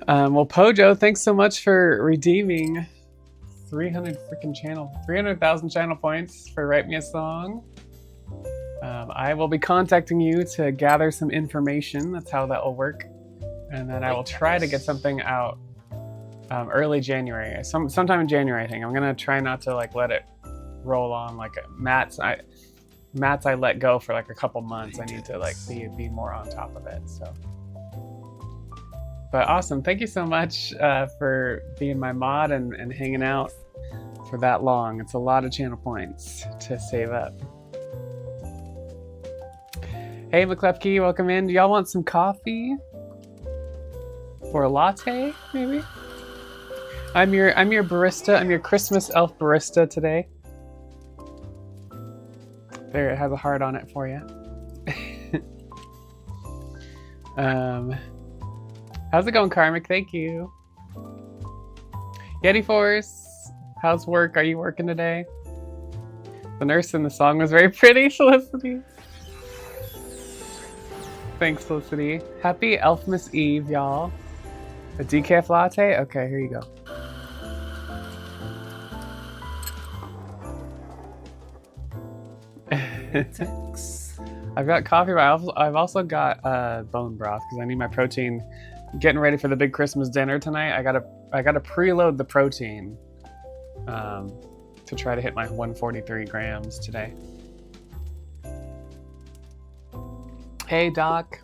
Well, Pojo, thanks so much for redeeming 300,000 channel points for Write Me a Song. I will be contacting you to gather some information. That's how that will work. And then I will try to get something out early January. Sometime in January, I think. I'm going to try not to let it roll on like Matt's. I let go for like a couple months. I need to be more on top of it. So, but awesome. Thank you so much for being my mod and hanging out for that long. It's a lot of channel points to save up. Hey, McClefkey, welcome in. Do y'all want some coffee? Or a latte, maybe? I'm your barista. I'm your Christmas elf barista today. There, it has a heart on it for you. How's it going, Karmic? Thank you. Yeti Force, how's work? Are you working today? The nurse in the song was very pretty, Felicity. Thanks, Felicity. Happy Elfmas Eve, y'all. A decaf latte? Okay, here you go. Thanks. I've got coffee, but I've also got bone broth because I need my protein. Getting ready for the big Christmas dinner tonight. I gotta preload the protein to try to hit my 143 grams today. Hey Doc,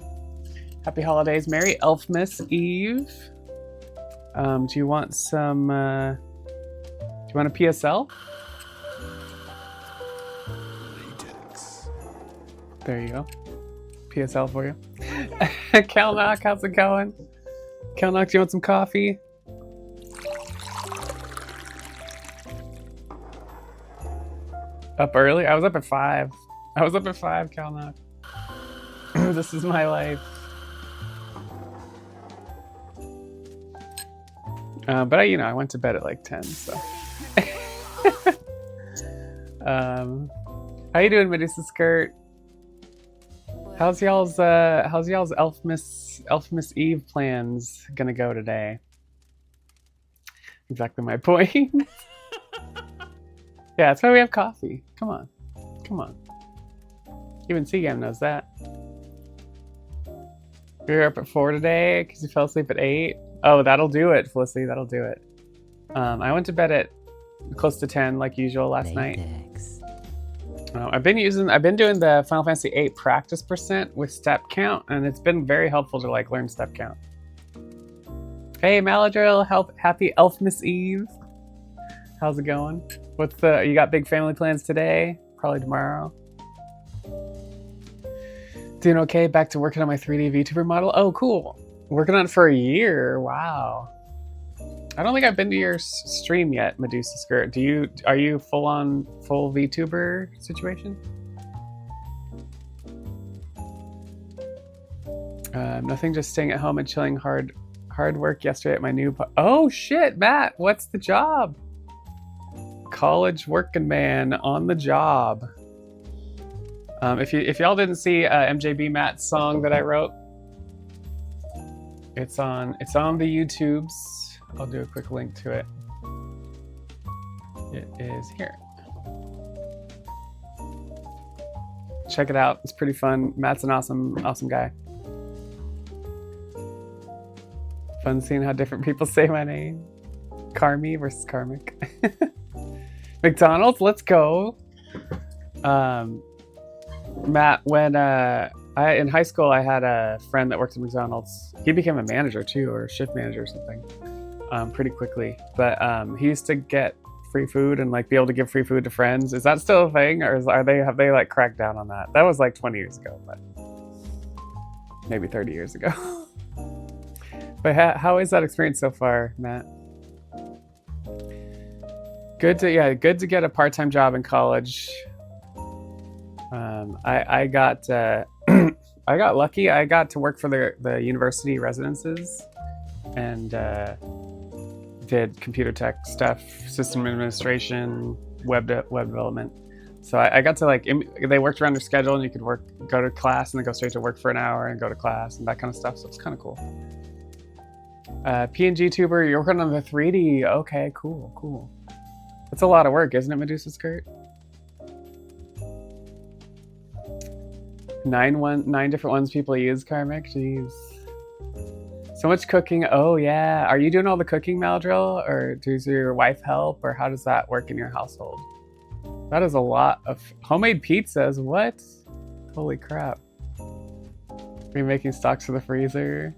happy holidays, Merry Elfmas Eve. Do you want some? Do you want a PSL? There you go. PSL for you. Kelnock, how's it going? Kelnock, do you want some coffee? Up early? I was up at 5. Kelnock. This is my life. But I went to bed at like 10, so. How you doing, Medusa Skirt? How's y'all's Elfmas Eve plans gonna go today? Exactly my point. Yeah, that's why we have coffee. Come on. Even Seagam knows that. You're up at 4 today because you fell asleep at 8. Oh, that'll do it, Felicity. That'll do it. I went to bed at close to 10 like usual last night. I've been doing the Final Fantasy VIII practice percent with step count, and it's been very helpful to learn step count. Hey, Maladrill, happy Elfmas Eve. How's it going? You got big family plans today? Probably tomorrow. Doing okay. Back to working on my 3D VTuber model. Oh, cool. Working on it for a year. Wow. I don't think I've been to your stream yet, Medusa Skirt. Are you full VTuber situation? Nothing, just staying at home and chilling. Hard work yesterday at my new. Oh shit, Matt! What's the job? College working man on the job. If y'all didn't see MJB Matt's song that I wrote, it's on the YouTubes. I'll do a quick link to it. It is here. Check it out. It's pretty fun. Matt's an awesome guy. Fun seeing how different people say my name. Carmi versus Karmic. McDonald's, let's go. Matt, when in high school, I had a friend that worked at McDonald's. He became a manager too, or shift manager or something. Pretty quickly, but he used to get free food and be able to give free food to friends. Is that still a thing, or have they cracked down on that? That was 20 years ago, but maybe 30 years ago. But how is that experience so far, Matt? Good to get a part-time job in college. I got I got lucky. I got to work for the university residences and did computer tech stuff, system administration, web development. So I got to they worked around their schedule, and you could go to class and then go straight to work for an hour and go to class and that kind of stuff. So it's kind of cool. PNG tuber, you're working on the 3D. Okay, cool, cool. That's a lot of work, isn't it, Medusa Skirt? 9 different ones people use, Karmic. Jeez. So much cooking. Oh yeah. Are you doing all the cooking, Maldrill? Or does your wife help? Or how does that work in your household? That is a lot of homemade pizzas. What? Holy crap. Are you making stocks for the freezer?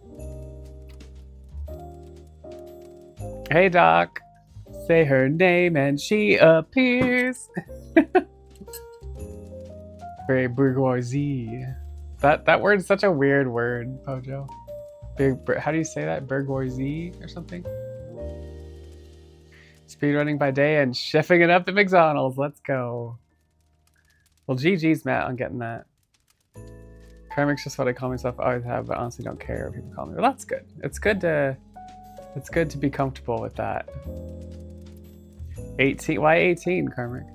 Hey Doc. Say her name and she appears. Very bourgeoisie. That word is such a weird word, Pojo. How do you say that? Bourgeoisie or something? Speedrunning by day and chefing it up at McDonald's. Let's go. Well, GG's, Matt, on getting that. Karmic's just what I call myself. I always have, but honestly don't care what people call me. Well, that's good. It's good to be comfortable with that. 18. Why 18, Karmic?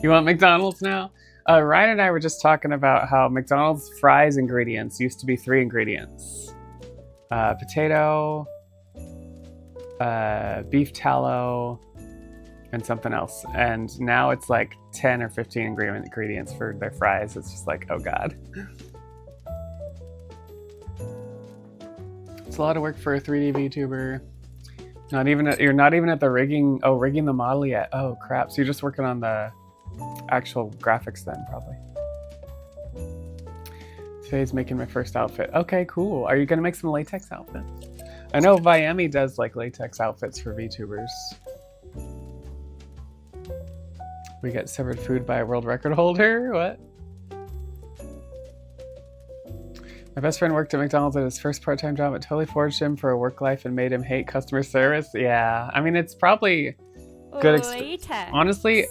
You want McDonald's now? Ryan and I were just talking about how McDonald's fries ingredients used to be 3 ingredients. Potato, beef tallow, and something else. And now it's like 10 or 15 ingredients for their fries. It's just like, oh god. It's a lot of work for a 3D VTuber. You're not even at the rigging the model yet. Oh crap. So you're just working on the actual graphics then, probably. Today's making my first outfit. Okay, cool. Are you gonna make some latex outfits? I know Viemi does like latex outfits for VTubers. We get severed food by a world record holder? What? My best friend worked at McDonald's at his first part-time job. It totally forged him for a work life and made him hate customer service. Yeah, I mean, it's probably good. Honestly,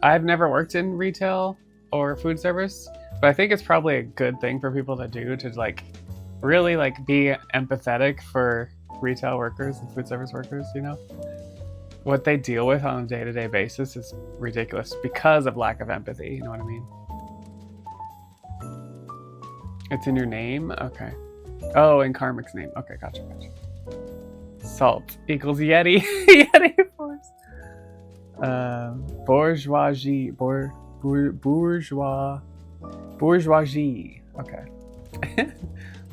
I've never worked in retail or food service, but I think it's probably a good thing for people to do, to like really like be empathetic for retail workers and food service workers, you know? What they deal with on a day-to-day basis is ridiculous because of lack of empathy, you know what I mean? It's in your name? Okay. Oh, in Karmic's name. Okay, gotcha. Salt equals Yeti. Yeti force. Bourgeoisie. Bourgeoisie. Okay.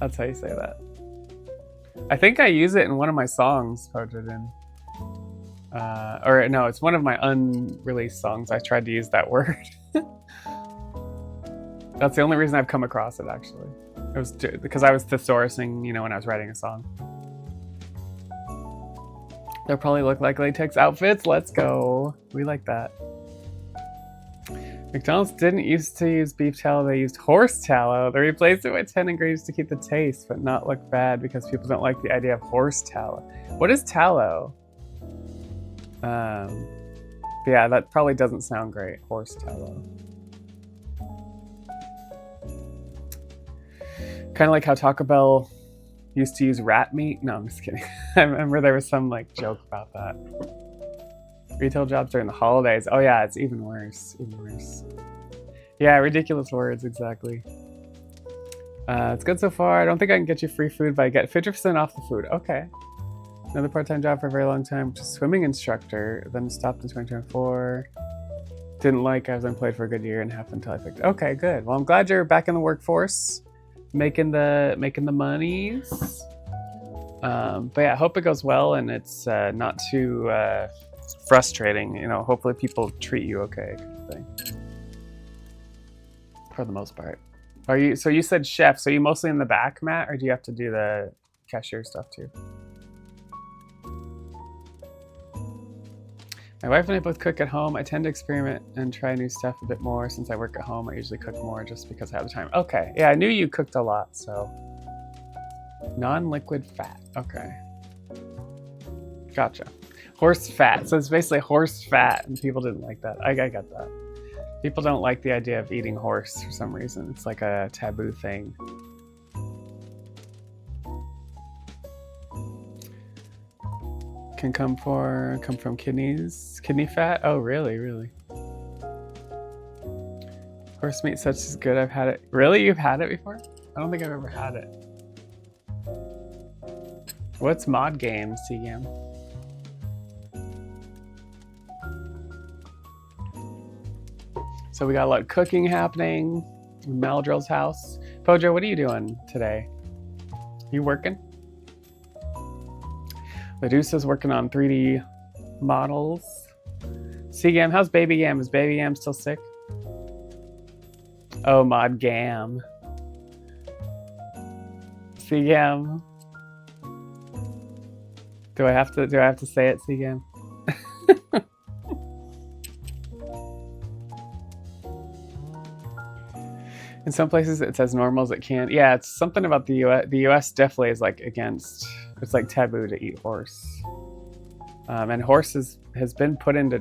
That's how you say that. I think I use it in one of my songs, Pojodin. Or no, it's one of my unreleased songs. I tried to use that word. That's the only reason I've come across it, actually. It was because I was thesaurusing, you know, when I was writing a song. They'll probably look like latex outfits. Let's go. We like that. McDonald's didn't used to use beef tallow. They used horse tallow. They replaced it with 10 ingredients to keep the taste, but not look bad because people don't like the idea of horse tallow. What is tallow? Yeah, that probably doesn't sound great. Horse tallow. Kind of like how Taco Bell used to use rat meat. No, I'm just kidding. I remember there was some like joke about that. Retail jobs during the holidays. Oh yeah, it's even worse. Even worse. Yeah, ridiculous words, exactly. It's good so far. I don't think I can get you free food, but I get 50% off the food. Okay. Another part-time job for a very long time, which is swimming instructor. Then stopped in 2024. Didn't like. I was unemployed for a good year and a half until I picked. Okay, good. Well, I'm glad you're back in the workforce, making the monies. But yeah, I hope it goes well and it's not too frustrating. You know, hopefully people treat you okay, kind of thing. For the most part. Are you? So you said chef. So you mostly in the back, Matt, or do you have to do the cashier stuff too? My wife and I both cook at home. I tend to experiment and try new stuff a bit more. Since I work at home, I usually cook more just because I have the time. Okay, yeah, I knew you cooked a lot, so. Non-liquid fat, okay. Gotcha. Horse fat, so it's basically horse fat, and people didn't like that. I got that. People don't like the idea of eating horse for some reason. It's like a taboo thing. Can come from kidneys. Kidney fat? Oh, really? Horse meat such is good. I've had it. Really? You've had it before? I don't think I've ever had it. What's mod game, C-Game? So we got a lot of cooking happening in Meldrill's house. Pojo, what are you doing today? You working? Medusa's working on 3D models. C-Gam, how's Baby Gam? Is Baby Gam still sick? Oh, mod Gam. C-Gam. Do I have to say it, C-Gam? In some places it says normals it can't. Yeah, it's something about the US. The US definitely is like against, it's like taboo to eat horse. And horse has been put into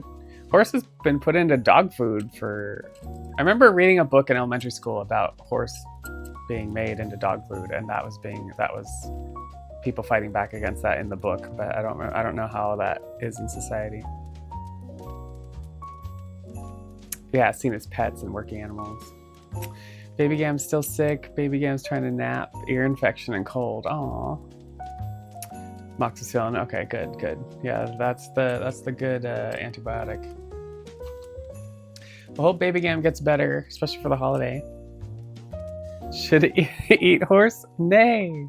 dog food for, I remember reading a book in elementary school about horse being made into dog food, and that was people fighting back against that in the book, but I don't know how that is in society. Yeah, seen as pets and working animals. Baby Gam's still sick. Baby Gam's trying to nap. Ear infection and cold. Aww. Moxicillin. Okay, good. Yeah, that's the good antibiotic. I hope Baby Gam gets better, especially for the holiday. Should it eat horse? Nay.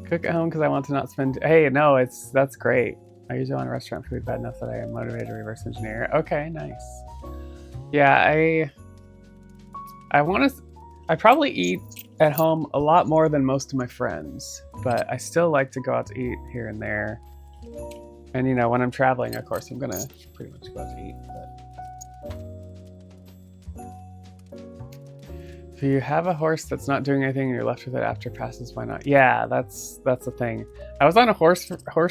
Cook at home because I want to not spend. Hey, no, that's great. I usually want restaurant food bad enough that I am motivated to reverse engineer. Okay, nice. Yeah, I probably eat at home a lot more than most of my friends, but I still like to go out to eat here and there. And you know, when I'm traveling, of course, I'm gonna pretty much go out to eat. But if you have a horse that's not doing anything and you're left with it after passes, why not? Yeah, that's the thing. I was on a horse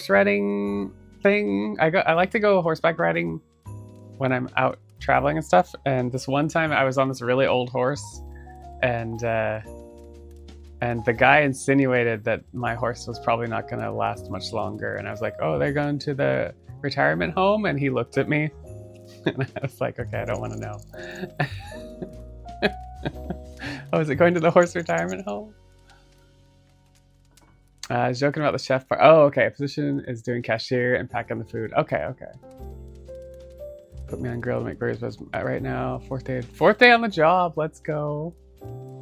riding thing. I like to go horseback riding when I'm out traveling and stuff, and this one time I was on this really old horse, and the guy insinuated that my horse was probably not going to last much longer, and I was like, oh, they're going to the retirement home, and he looked at me and I was like, okay, I don't want to know. Oh, is it going to the horse retirement home? I was joking about the chef part. Oh, okay, position is doing cashier and packing the food. Okay. Put me on grill to make burgers right now. Fourth day on the job. Let's go.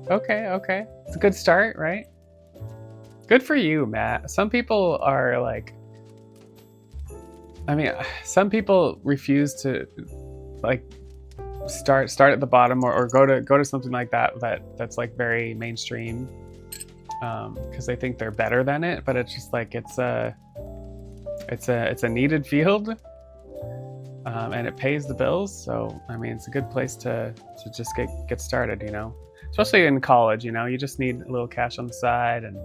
Okay. It's a good start, right? Good for you, Matt. Some people are like, I mean, some people refuse to like start at the bottom or go to something like that's like very mainstream, because they think they're better than it. But it's just like it's a needed field. And it pays the bills, so I mean it's a good place to just get started, you know. Especially in college, you know, you just need a little cash on the side, and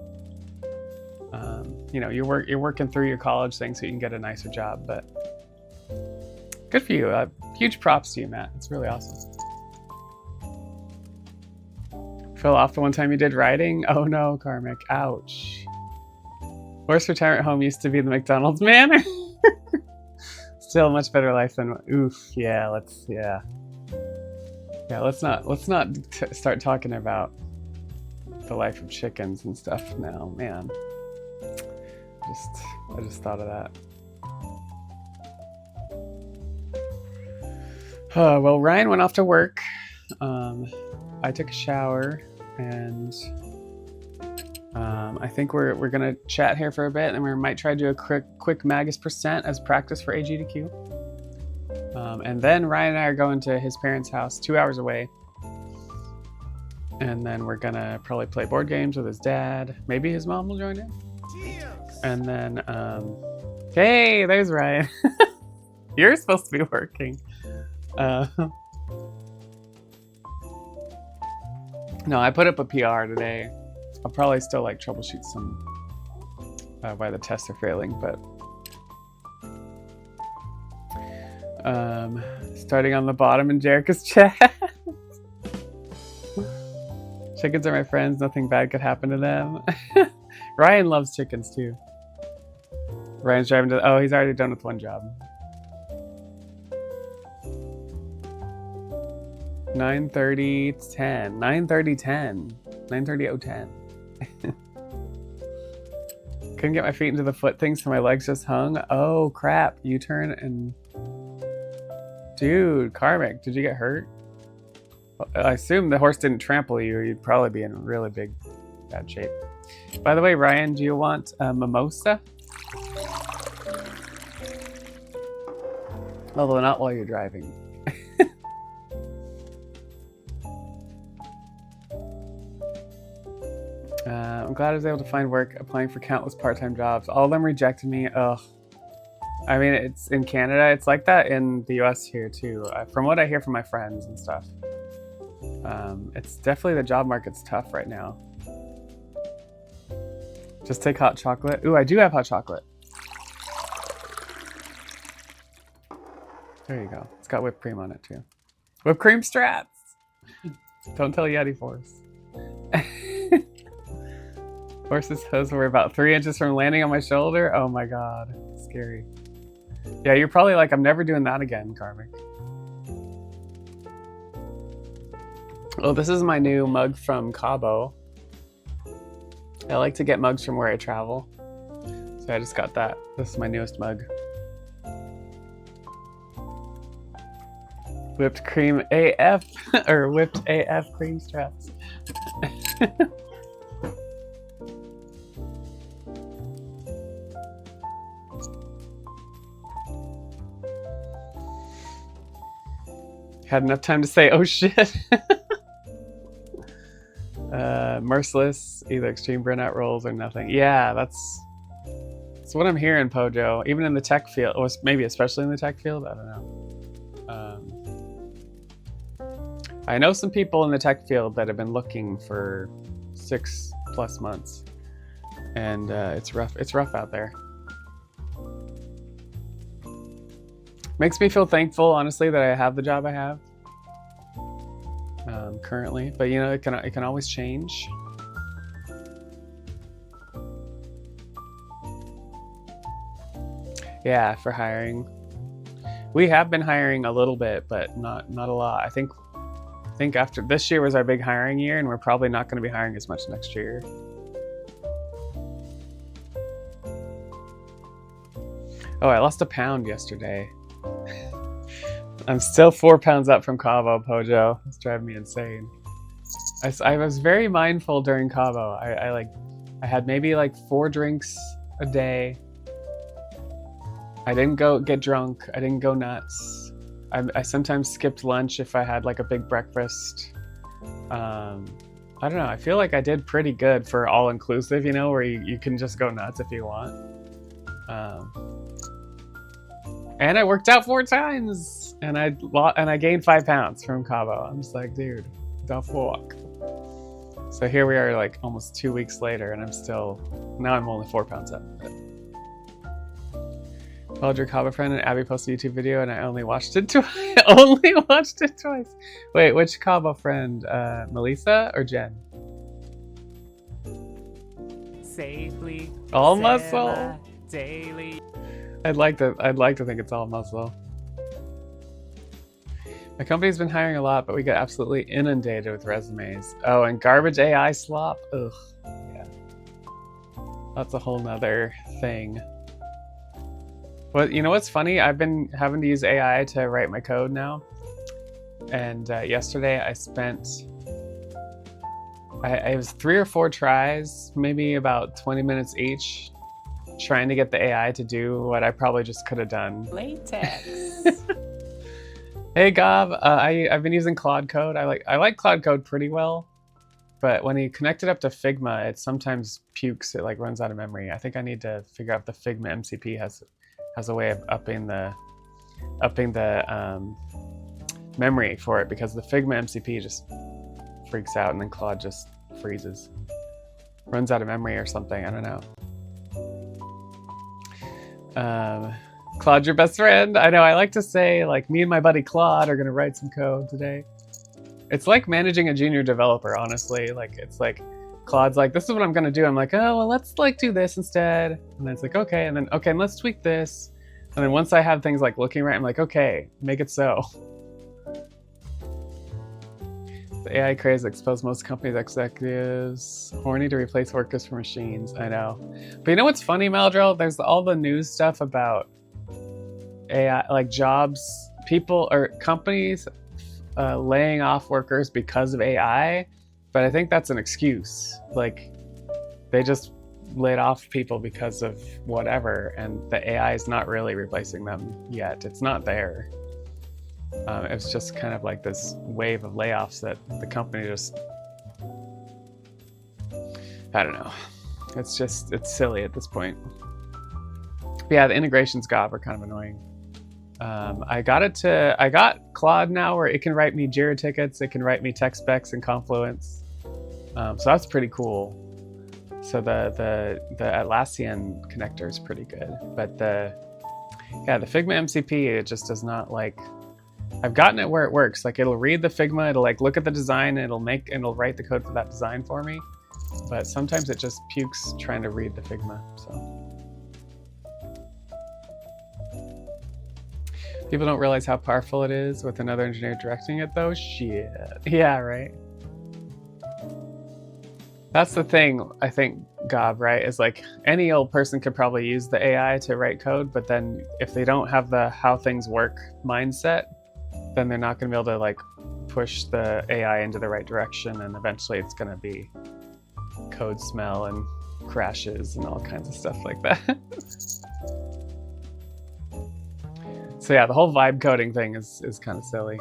you know, you're working through your college thing so you can get a nicer job. But good for you. Huge props to you, Matt. It's really awesome. Fell off the one time you did riding? Oh no, Karmic. Ouch. Horse retirement home used to be the McDonald's manor. Still a much better life than oof. Yeah, let's not start talking about the life of chickens and stuff now, man. I just thought of that. Well, Ryan went off to work. I took a shower, and I think we're gonna chat here for a bit, and we might try to do a quick Magus percent as practice for AGDQ. And then Ryan and I are going to his parents' house, 2 hours away. And then we're gonna probably play board games with his dad. Maybe his mom will join in. And then, hey, there's Ryan. You're supposed to be working. No, I put up a PR today. I'll probably still like troubleshoot some why the tests are failing, but starting on the bottom in Jerika's chat. Chickens are my friends. Nothing bad could happen to them. Ryan loves chickens too. Ryan's driving to. Oh, he's already done with one job. 9:30 10. 9:30 10. 9:30 010. Couldn't get my feet into the foot thing, so my legs just hung. Oh crap! U-turn and dude, Karmic, did you get hurt? I assume the horse didn't trample you. You'd probably be in really bad shape. By the way, Ryan, do you want a mimosa? Although not while you're driving. I'm glad I was able to find work applying for countless part-time jobs. All of them rejected me. Ugh. I mean, it's in Canada. It's like that in the US here too. From what I hear from my friends and stuff. It's definitely, the job market's tough right now. Just take hot chocolate. Ooh, I do have hot chocolate. There you go. It's got whipped cream on it too. Whipped cream strats! Don't tell Yeti Force. Horse's hooves were about 3 inches from landing on my shoulder. Oh my god. Scary. Yeah, you're probably like, I'm never doing that again, Karmic. Oh, this is my new mug from Cabo. I like to get mugs from where I travel. So I just got that. This is my newest mug. Whipped cream AF, or whipped AF cream straps. Had enough time to say, oh shit. Merciless, either extreme burnout rolls or nothing. Yeah, that's what I'm hearing, Pojo. Even in the tech field, or maybe especially in the tech field, I don't know. I know some people in the tech field that have been looking for 6+ months, and it's rough. It's rough out there. Makes me feel thankful, honestly, that I have the job I have currently. But you know, it can always change. Yeah, for hiring, we have been hiring a little bit, but not a lot. I think after this year was our big hiring year, and we're probably not going to be hiring as much next year. Oh, I lost 1 pound yesterday. I'm still 4 pounds up from Cabo, Pojo. It's driving me insane. I was very mindful during Cabo. I had maybe like 4 drinks a day. I didn't go get drunk. I didn't go nuts. I sometimes skipped lunch if I had like a big breakfast. I don't know. I feel like I did pretty good for all-inclusive, you know, where you can just go nuts if you want. And I worked out 4 times, and I gained 5 pounds from Cabo. I'm just like, dude, the fuck. So here we are, like almost 2 weeks later, and now I'm only 4 pounds up. Followed your Cabo friend, and Abby posted a YouTube video, and I only watched it twice. Wait, which Cabo friend? Melissa or Jen? Safely. All muscle. Daily. I'd like to think it's all muscle. My company's been hiring a lot, but we get absolutely inundated with resumes. Oh, and garbage AI slop. Ugh. Yeah. That's a whole nother thing. But you know what's funny? I've been having to use AI to write my code now. And yesterday I spent... it was 3 or 4 tries, maybe about 20 minutes each, trying to get the AI to do what I probably just could have done. Latex. Hey Gob, I've been using Claude Code. I like Claude Code pretty well, but when you connect it up to Figma, it sometimes pukes. It like runs out of memory. I think I need to figure out if the Figma MCP has a way of upping the memory for it, because the Figma MCP just freaks out and then Claude just freezes, runs out of memory or something. I don't know. Claude's your best friend. I know, I like to say, like, me and my buddy Claude are gonna write some code today. It's like managing a junior developer, honestly. Like, it's like, Claude's like, this is what I'm gonna do. I'm like, oh, well, let's like do this instead. And then it's like, okay, and then, okay, and let's tweak this. And then once I have things like looking right, I'm like, okay, make it so. The AI craze exposed most companies executives horny to replace workers for machines. I know. But you know what's funny, Meldrill? There's all the news stuff about AI, like jobs, people or companies laying off workers because of AI. But I think that's an excuse. Like, they just laid off people because of whatever, and the AI is not really replacing them yet. It's not there. It's just kind of like this wave of layoffs that the company just, I don't know. It's silly at this point. But yeah, the integrations are kind of annoying. I got Claude now where it can write me Jira tickets, it can write me tech specs and Confluence. So that's pretty cool. So the Atlassian connector is pretty good, but the Figma MCP, it just does not like. I've gotten it where it works. Like, it'll read the Figma, it'll like look at the design, and it'll write the code for that design for me. But sometimes it just pukes trying to read the Figma. So people don't realize how powerful it is with another engineer directing it, though. Shit. Yeah, right. That's the thing, I think, Gob, right? Is like any old person could probably use the AI to write code, but then if they don't have the how things work mindset, then they're not going to be able to like push the AI into the right direction, and eventually it's going to be code smell and crashes and all kinds of stuff like that. So yeah, the whole vibe coding thing is kind of silly.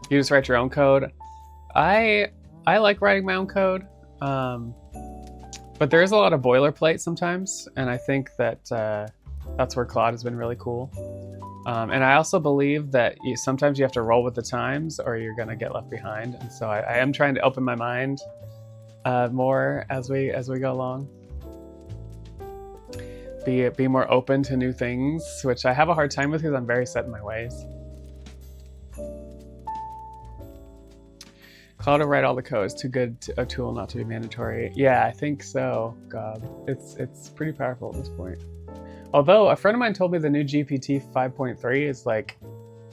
You just write your own code. I like writing my own code, but there is a lot of boilerplate sometimes, and I think that that's where Claude has been really cool. And I also believe that sometimes you have to roll with the times, or you're gonna get left behind. And so I am trying to open my mind more as we go along. Be more open to new things, which I have a hard time with because I'm very set in my ways. Claude will write all the code. It's too good a tool not to be mandatory. Yeah, I think so, Gob. It's pretty powerful at this point. Although a friend of mine told me the new GPT 5.3 is like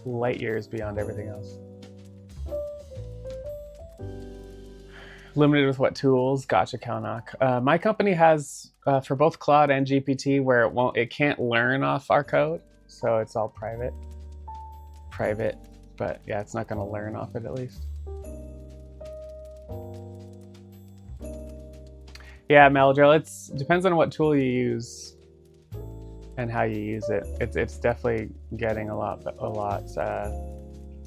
light years beyond everything else. Limited with what tools? Gotcha, Kalnock. My company has for both Claude and GPT where it can't learn off our code, so it's all private. But yeah, it's not going to learn off it at least. Yeah, Meldrill, it depends on what tool you use and how you use it. It's definitely getting a lot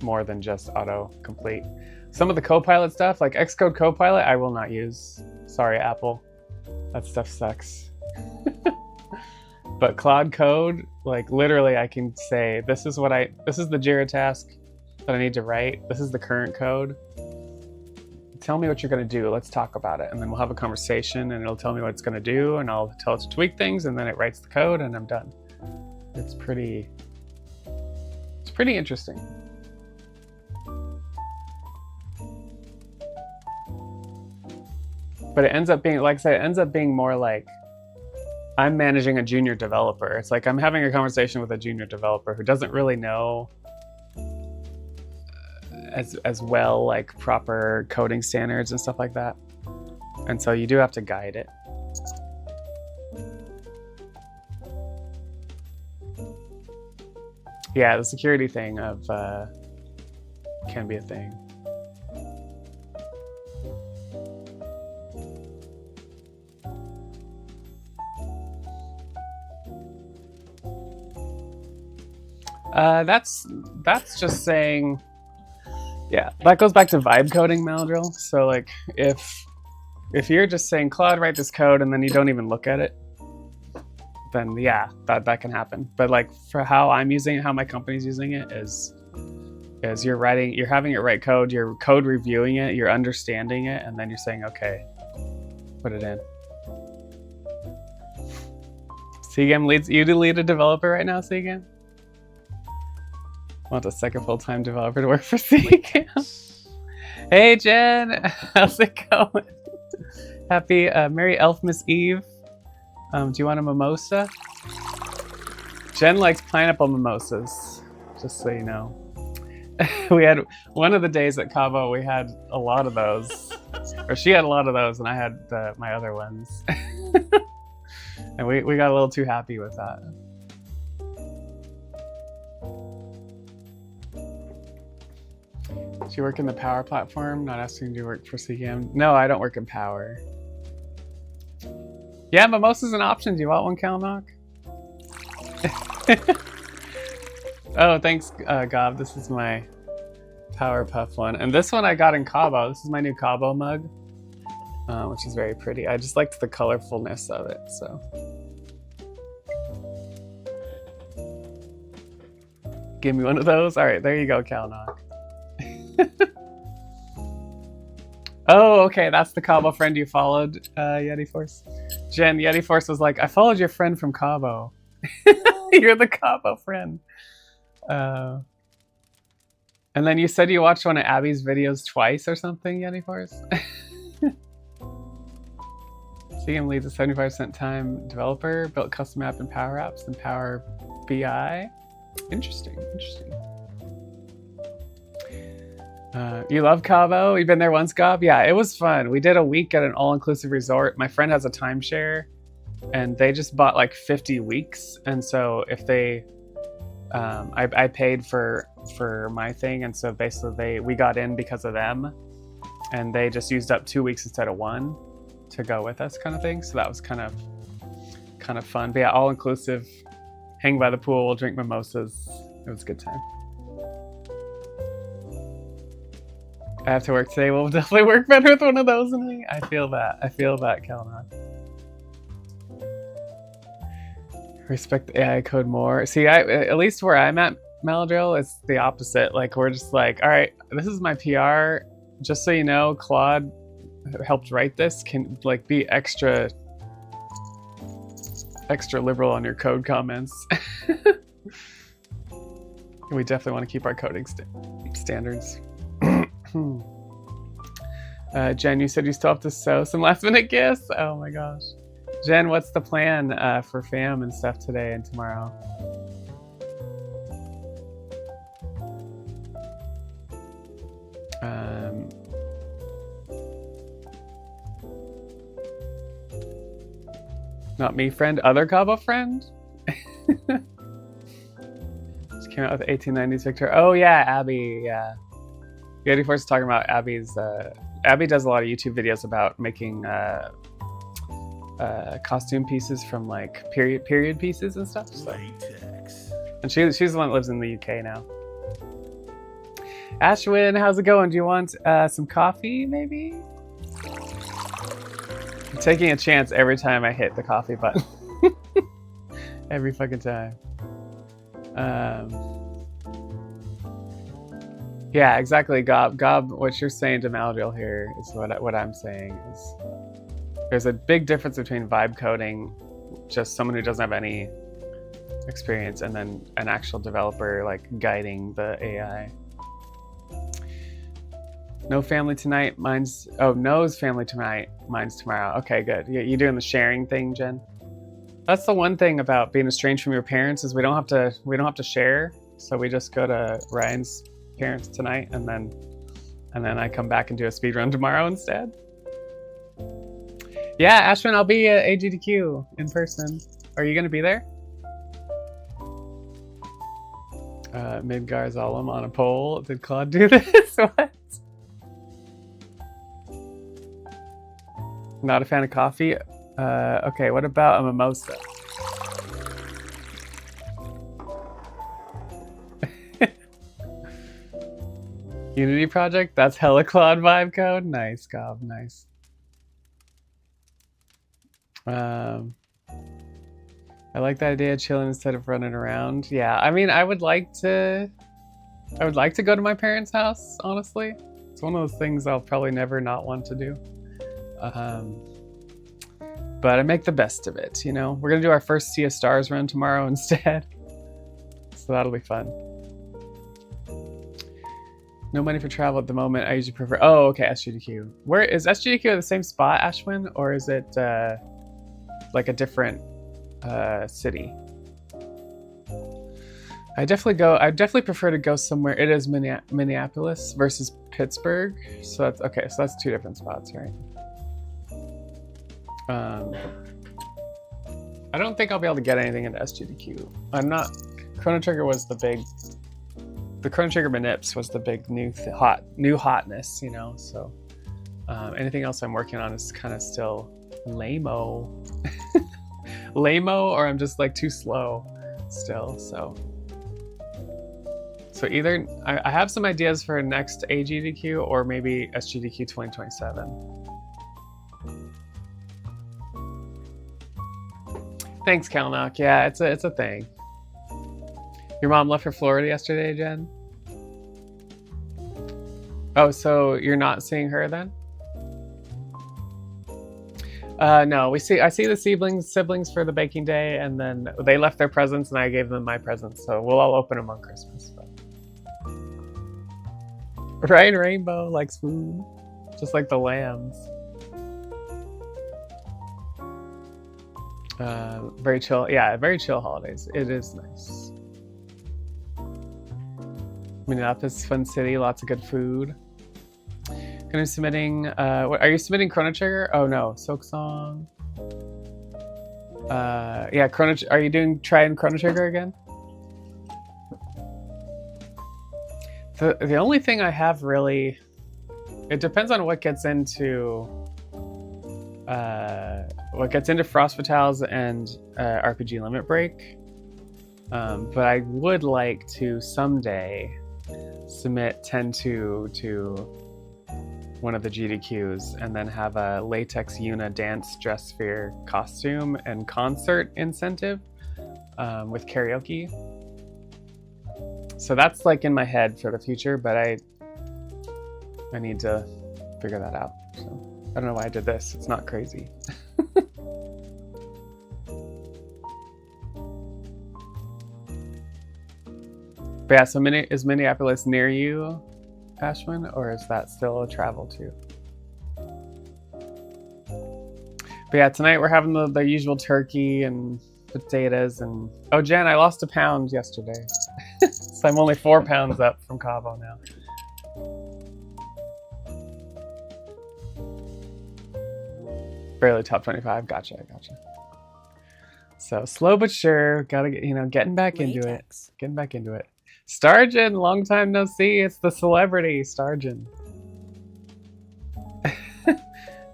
more than just autocomplete. Some of the Copilot stuff, like Xcode Copilot, I will not use. Sorry, Apple. That stuff sucks. But Claude Code, like literally I can say, this is the Jira task that I need to write. This is the current code. Tell me what you're going to do. Let's talk about it. And then we'll have a conversation and it'll tell me what it's going to do, and I'll tell it to tweak things, and then it writes the code and I'm done. It's pretty interesting. But it ends up being, like I said, it ends up being more like I'm managing a junior developer. It's like I'm having a conversation with a junior developer who doesn't really know as well like proper coding standards and stuff like that. And so you do have to guide it. Yeah, the security thing of can be a thing. That's just saying, yeah, that goes back to vibe coding, Meldrill. So like if you're just saying, Claude, write this code, and then you don't even look at it, then yeah, that can happen. But like for how I'm using it, how my company's using it is you're having it write code, you're code reviewing it, you're understanding it, and then you're saying, okay, put it in. Seagam leads you to lead a developer right now, Seagam? Want a second full-time developer to work for Seagam? Hey Jen, how's it going? Happy Merry Elfmas Eve. Do you want a mimosa? Jen likes pineapple mimosas, just so you know. We had one of the days at Cabo, we had a lot of those. Or she had a lot of those, and I had my other ones. And we got a little too happy with that. Do you work in the power platform? Not asking, do you work for CM? No, I don't work in power. Yeah, mimosas an option. Do you want one, Kalnock? Oh, thanks, Gob. This is my Powerpuff one. And this one I got in Cabo. This is my new Cabo mug, which is very pretty. I just liked the colorfulness of it, so. Give me one of those. All right, there you go, Kalnock. Oh, okay, that's the Cabo friend you followed, Yeti Force. Jen, Yeti Force was like, I followed your friend from Cabo. You're the Cabo friend. And then you said you watched one of Abby's videos twice or something, Yeti Force? CM leads a 75% time developer, built custom app and Power Apps and Power BI. Interesting, interesting. You love Cabo? You've been there once, Gob? Yeah, it was fun. We did a week at an all-inclusive resort. My friend has a timeshare, and they just bought like 50 weeks. And so if they, I paid for my thing, and so basically we got in because of them, and they just used up 2 weeks instead of 1 to go with us, kind of thing. So that was kind of fun. But yeah, all-inclusive, hang by the pool, drink mimosas. It was a good time. I have to work today. We'll definitely work better with one of those than me. I feel that. I feel that, Kalnock. Respect the AI code more. See, at least where I'm at, Maladrill, it's the opposite. Like, we're just like, all right, this is my PR. Just so you know, Claude helped write this. Can like be extra liberal on your code comments. We definitely want to keep our coding standards. Jen, you said you still have to sew some last minute gifts? Oh my gosh. Jen, what's the plan for fam and stuff today and tomorrow? Not me, friend. Other Cabo friend? Just came out with 1890s Victor. Oh yeah, Abby, yeah. Yeti Force is talking about Abby's. Abby does a lot of YouTube videos about making costume pieces from like period pieces and stuff. So. And she's the one that lives in the UK now. Ashwin, how's it going? Do you want some coffee, maybe? I'm taking a chance every time I hit the coffee button. Every fucking time. Yeah, exactly, Gob. Gob, what you're saying to Maladrill here is what I'm saying. Is there's a big difference between vibe coding, just someone who doesn't have any experience, and then an actual developer like guiding the AI. No family tonight. No's family tonight. Mine's tomorrow. Okay, good. You doing the sharing thing, Jen? That's the one thing about being estranged from your parents is we don't have to share. So we just go to Ryan's parents tonight, and then I come back and do a speedrun tomorrow instead. Yeah, Ashwin, I'll be at AGDQ in person. Are you gonna be there? Midgar Zalem on a pole. Did Claude do this? What? Not a fan of coffee? Okay, what about a mimosa? Unity project? That's hella Claude vibe code? Nice, Gob, nice. I like the idea of chilling instead of running around. Yeah, I mean, I would like to go to my parents' house, honestly. It's one of those things I'll probably never not want to do. But I make the best of it, you know? We're gonna do our first Sea of Stars run tomorrow instead. So that'll be fun. No money for travel at the moment. I usually prefer... Oh, okay, SGDQ. Where is SGDQ at the same spot, Ashwin? Or is it like a different city? I definitely prefer to go somewhere. It is Minneapolis versus Pittsburgh. So that's okay. So that's 2 different spots, right? I don't think I'll be able to get anything into SGDQ. I'm not. Chrono Trigger was the big. The Chrono Trigger Manips was the big new hotness, you know. So anything else I'm working on is kind of still lame-o. Lame-o, or I'm just like too slow still. So either I have some ideas for next AGDQ or maybe SGDQ 2027. Thanks, Kalnock. Yeah, it's a thing. Your mom left for Florida yesterday, Jen? Oh, so you're not seeing her then? No, I see the siblings for the baking day, and then they left their presents and I gave them my presents, so we'll all open them on Christmas. But... Ryan Rainbow likes food, just like the lambs. Very chill. Yeah, very chill holidays. It is nice. Minneapolis, fun city, lots of good food. Gonna be submitting. What are you submitting? Chrono Trigger? Oh no, Silk Song. Yeah, Are you trying Chrono Trigger again? The only thing I have really, it depends on what gets into Frost Fatales and RPG Limit Break. But I would like to someday submit 10-2 to one of the GDQs and then have a latex Yuna dance dress sphere costume and concert incentive with karaoke. So that's like in my head for the future, but I need to figure that out. So I don't know why I did this. It's not crazy. But yeah, so is Minneapolis near you, Ashwin, or is that still a travel too? But yeah, tonight we're having the usual turkey and potatoes and... Oh, Jen, I lost 1 pound yesterday. So I'm only 4 pounds up from Cabo now. Barely top 25. Gotcha. So slow but sure, gotta get, getting back into it. Getting back into it. Starjan, long time no see. It's the celebrity, Starjan.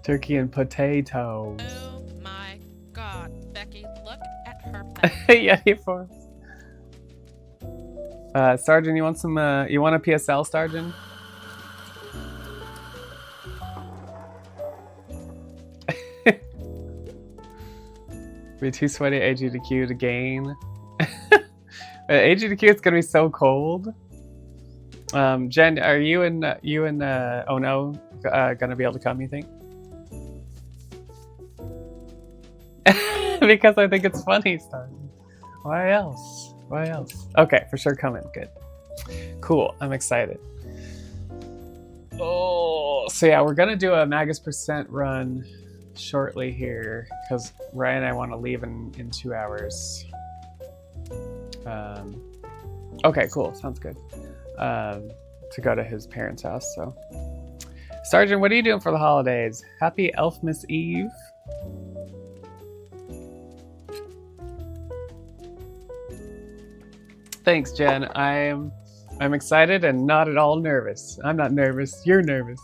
Turkey and potatoes. Oh my god, Becky, look at her Yeti forms. Starjan, you want some? You want a PSL, Starjan? Be too sweaty AGDQ to gain. AGDQ is gonna be so cold. Jen, are you and Oh No gonna be able to come? You think? Because I think it's funny, Starjan. Why else? Okay, for sure coming. Good. Cool. I'm excited. Oh, so yeah, we're gonna do a Magus % run shortly here because Ryan and I want to leave in 2 hours. Okay, cool. Sounds good. To go to his parents' house. So, Sergeant, what are you doing for the holidays? Happy Elfmas Eve. Thanks, Jen. I'm excited and not at all nervous. I'm not nervous. You're nervous.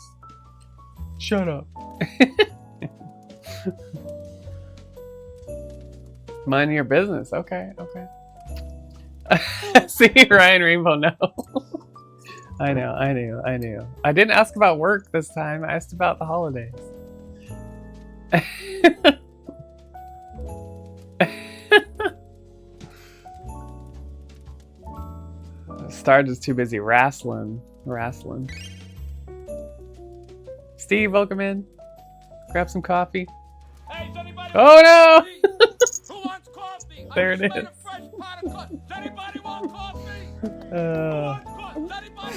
Shut up. Mind your business. Okay. See, Ryan Rainbow, no. I knew. I didn't ask about work this time. I asked about the holidays. Starge is too busy wrestling. Steve, welcome in. Grab some coffee. Hey, is anybody Oh no! Who wants coffee? There it I just is. made a fresh pot of coffee. Does anybody want coffee?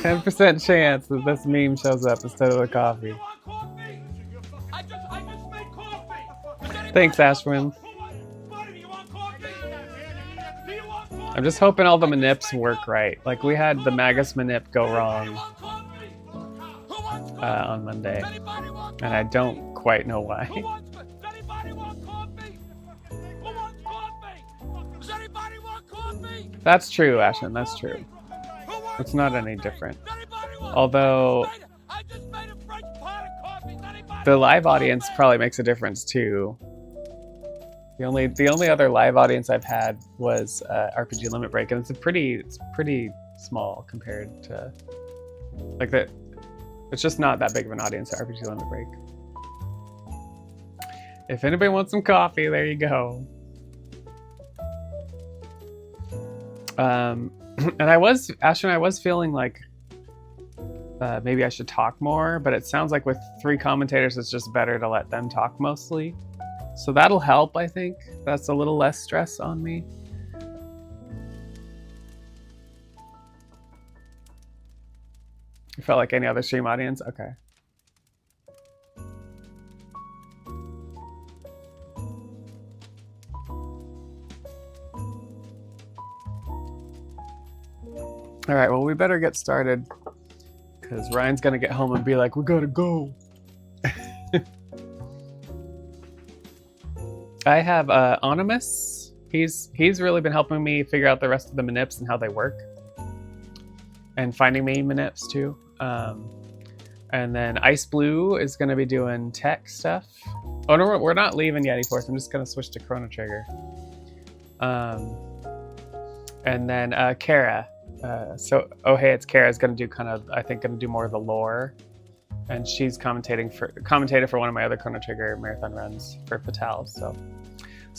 10% chance that this meme shows up instead of the coffee. You want coffee? I just made coffee. Thanks, Ashwin. Buddy, you want coffee? Do you want coffee? I'm just hoping all the manips work right. Like we had the Magus manip go wrong on Monday, and I don't quite know why. Who wants Does anybody want coffee? Who wants coffee? Does anybody want coffee? That's true, Ashen. That's true. Who wants It's not coffee? any different. Does anybody want Although I just made a fresh pot of coffee. Does anybody the want live audience coffee? probably makes a difference too. The only other live audience I've had was RPG Limit Break, and it's pretty small compared to like that. It's just not that big of an audience at RPG Limit Break. If anybody wants some coffee, there you go. And I was feeling like maybe I should talk more, but it sounds like with 3 commentators, it's just better to let them talk mostly. So that'll help, I think. That's a little less stress on me. You felt like any other stream audience? Okay. All right, well, we better get started because Ryan's gonna get home and be like, we gotta go. I have Onimus. He's really been helping me figure out the rest of the manips and how they work, and finding me manips too. And then Ice Blue is going to be doing tech stuff. Oh no, we're not leaving yet, E-Force. I'm just going to switch to Chrono Trigger. And then Kara. Oh hey, it's Kara is going to do going to do more of the lore, and she's commentated for one of my other Chrono Trigger marathon runs for Fatal. So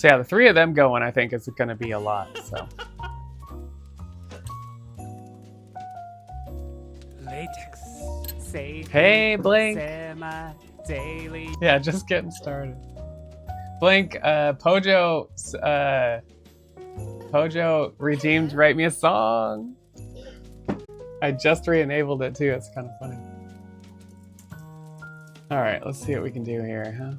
yeah, the 3 of them going, I think, is going to be a lot. So. Latex. Safely. Hey, Blink. Semi-daily. Yeah, just getting started. Blink, Pojo redeemed Write Me a Song. I just re-enabled it too, it's kind of funny. Alright, let's see what we can do here, huh?